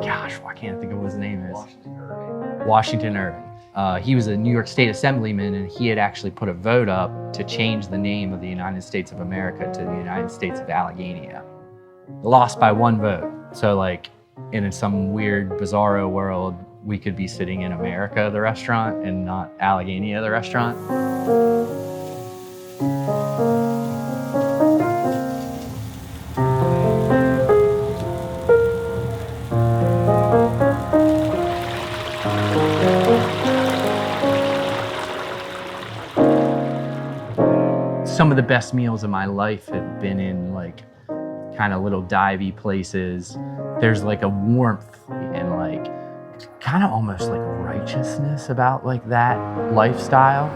Gosh, why can't I think of what his name is? Washington Irving. He was a New York State Assemblyman, and he had actually put a vote up to change the name of the United States of America to the United States of Allegania. Lost by 1 vote. So like in some weird bizarro world, we could be sitting in America, the restaurant, and not Allegania, the restaurant. Some of the best meals of my life have been in like kind of little divey places. There's like a warmth and like kind of almost like righteousness about like that lifestyle.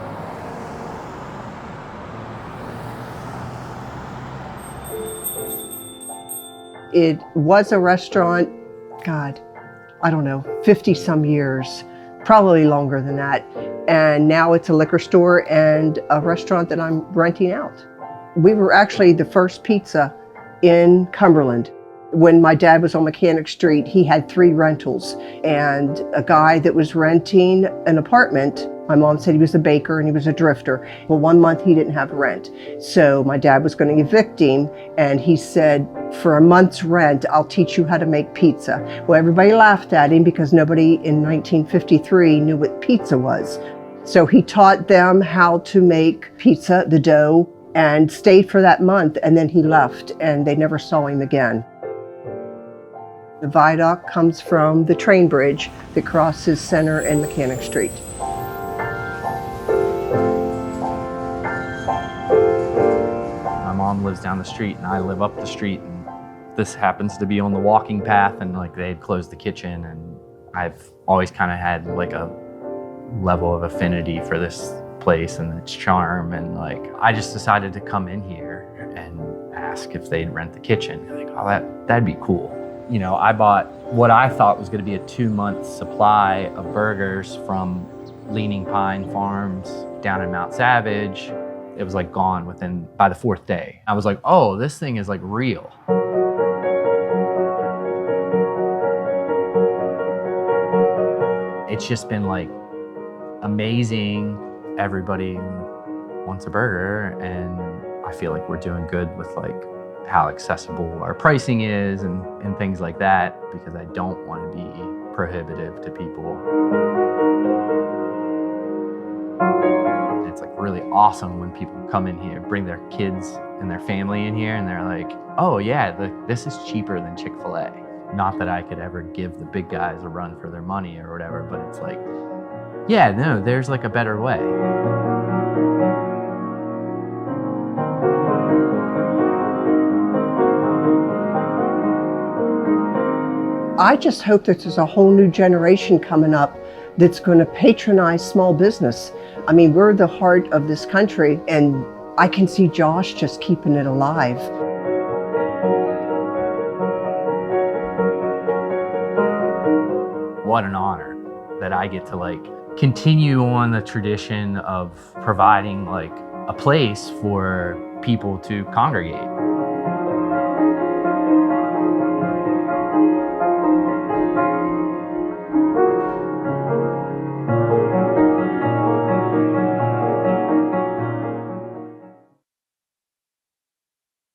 It was a restaurant, God, I don't know, 50 some years, probably longer than that. And now it's a liquor store and a restaurant that I'm renting out. We were actually the first pizza in Cumberland. When my dad was on Mechanic Street, he had 3 rentals, and a guy that was renting an apartment, my mom said he was a baker and he was a drifter. Well, 1 month he didn't have rent. So my dad was going to evict him, and he said, for a month's rent, I'll teach you how to make pizza. Well, everybody laughed at him because nobody in 1953 knew what pizza was. So he taught them how to make pizza, the dough, and stayed for that month, and then he left, and they never saw him again. The viaduct comes from the train bridge that crosses Center and Mechanic Street. My mom lives down the street and I live up the street, and this happens to be on the walking path, and like they had closed the kitchen, and I've always kind of had like a level of affinity for this place and its charm, and like I just decided to come in here and ask if they'd rent the kitchen. Like, oh, that'd be cool. You know, I bought what I thought was going to be a 2-month supply of burgers from Leaning Pine Farms down in Mount Savage. It was like gone by the 4th day. I was like, oh, this thing is like real. It's just been like amazing. Everybody wants a burger, and I feel like we're doing good with like how accessible our pricing is and things like that, because I don't want to be prohibitive to people. It's like really awesome when people come in here, bring their kids and their family in here, and they're like, oh yeah, this is cheaper than Chick-fil-A. Not that I could ever give the big guys a run for their money or whatever, but it's like, yeah, no, there's like a better way. I just hope that there's a whole new generation coming up that's going to patronize small business. I mean, we're the heart of this country, and I can see Josh just keeping it alive. What an honor that I get to like continue on the tradition of providing like a place for people to congregate.